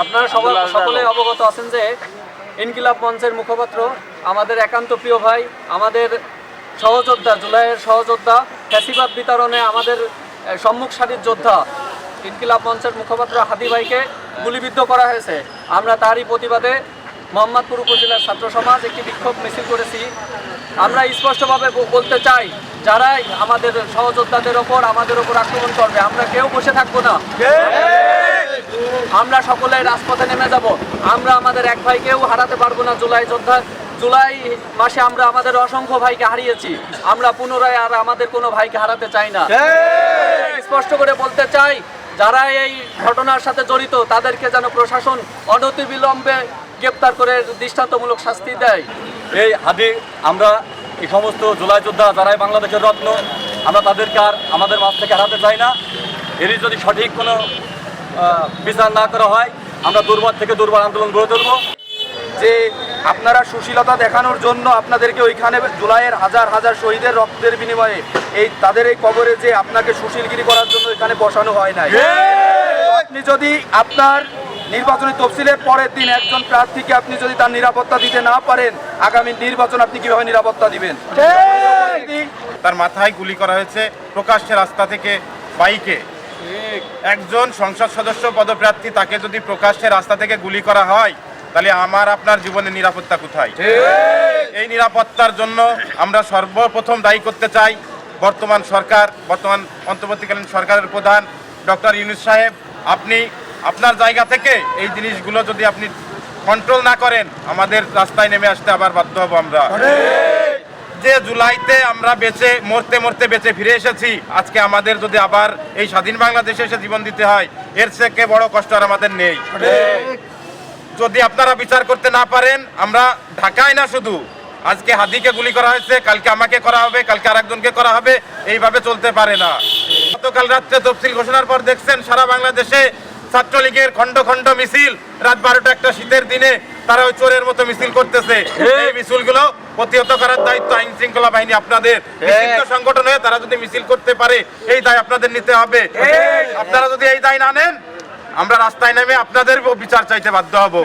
আপনারা সকলে অবগত আছেন যে ইনকিলাব মঞ্চের মুখপাত্র আমাদের একান্ত প্রিয় ভাই, আমাদের সহযোদ্ধা, জুলাইয়ের সহযোদ্ধা, ফ্যাসিবাদ বিতরণে আমাদের সম্মুখ সারির যোদ্ধা ইনকিলাব মঞ্চের মুখপাত্র হাদি ভাইকে গুলিবিদ্ধ করা হয়েছে। আমরা তারই প্রতিবাদে মোহাম্মদপুর উপজেলার ছাত্র সমাজ একটি বিক্ষোভ মিছিল করেছি। আমরা স্পষ্টভাবে বলতে চাই, যারাই আমাদের সহযোদ্ধাদের ওপর আমাদের ওপর আক্রমণ করবে, আমরা কেউ বসে থাকবো না। আমরা সকলে রাজপথে নেমে যাব। আমরা আমাদের এক ভাইকেও হারাতে পারবো না। জুলাই মাসে আমরা আমাদের অসংখ্য ভাইকে হারিয়েছি। আমরা পুনরায় আর আমাদের কোনো ভাইকে হারাতে চাই না। স্পষ্ট করে বলতে চাই, যারা এই ঘটনার সাথে জড়িত তাদেরকে যেন প্রশাসন অনতিবিলম্বে গ্রেপ্তার করে দৃষ্টান্তমূলক শাস্তি দেয়। এই হাদি, আমরা এই সমস্ত জুলাই যোদ্ধা যারাই বাংলাদেশের রত্ন, আমরা তাদেরকে আর আমাদের মাঝ থেকে হারাতে চাই না। এরই যদি সঠিক কোনো বিচার না করা হয়, আমরা দুর্বার থেকে দুর্বার আন্দোলন গড়ে তুলব। যে আপনারা সুশীলতা দেখানোর জন্য আপনাদেরকে ওইখানে জুলাইয়ের হাজার হাজার শহীদের রক্তের বিনিময়ে তাদের এই কবরে যে আপনাকে সুশীলগিরি করার জন্য এখানে বসানো হয় নাই। আপনি যদি আপনার নির্বাচনী তফসিলের পরের দিন একজন প্রার্থীকে আপনি যদি তার নিরাপত্তা দিতে না পারেন, আগামী নির্বাচন আপনি কিভাবে নিরাপত্তা দিবেন? তার মাথায় গুলি করা হয়েছে প্রকাশ্যে রাস্তা থেকে বাইকে। একজন সংসদ সদস্য পদপ্রার্থী, তাকে যদি প্রকাশ্যে রাস্তা থেকে গুলি করা হয়, তাহলে আমার আপনার জীবনের নিরাপত্তা কোথায়? এই নিরাপত্তার জন্য আমরা সর্বপ্রথম দায়ী করতে চাই বর্তমান সরকার, বর্তমান অন্তর্বর্তীকালীন সরকারের প্রধান ডক্টর ইউনূস সাহেব। আপনি আপনার জায়গা থেকে এই জিনিসগুলো যদি আপনি কন্ট্রোল না করেন, আমাদের রাস্তায় নেমে আসতে আবার বাধ্য হব আমরা। যে জুলাইতে আমরা মরতে মরতে বেঁচে ফিরে এসেছি, আজকে আমাদের যদি আবার এই স্বাধীন বাংলাদেশে এসে জীবন দিতে হয়, এর থেকে বড় কষ্ট আর আমাদের নেই। যদি আপনারা বিচার করতে না পারেন, আমরা ঢাকায় না শুধু, আজকে হাদিকে গুলি করা হয়েছে, কালকে আমাকে করা হবে, কালকে আরেকজনকে করা হবে, এইভাবে চলতে পারে না। গতকাল রাত্রে তফসিল ঘোষণার পর দেখছেন সারা বাংলাদেশে ছাত্রলীগের খন্ড খন্ড মিছিল, রাত 12টা একটা শীতের দিনে তারা ওই চোরের মতো মিছিল করতেছে। এই মিছিলগুলো প্রতিহত করার দায়িত্ব আইন শৃঙ্খলা বাহিনী আপনাদের। নিষিদ্ধ সংগঠন হয়ে তারা যদি মিছিল করতে পারে, এই দায় আপনাদের নিতে হবে। আপনারা যদি এই দায় না নেন, আমরা রাস্তায় নেমে আপনাদের বিচার চাইতে বাধ্য হব।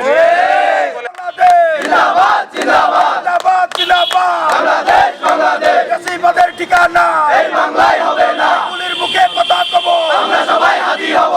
ঠিকানা এই বাংলায় হবে না। বুকের কথা কব, আমরা সবাই হাজির হব।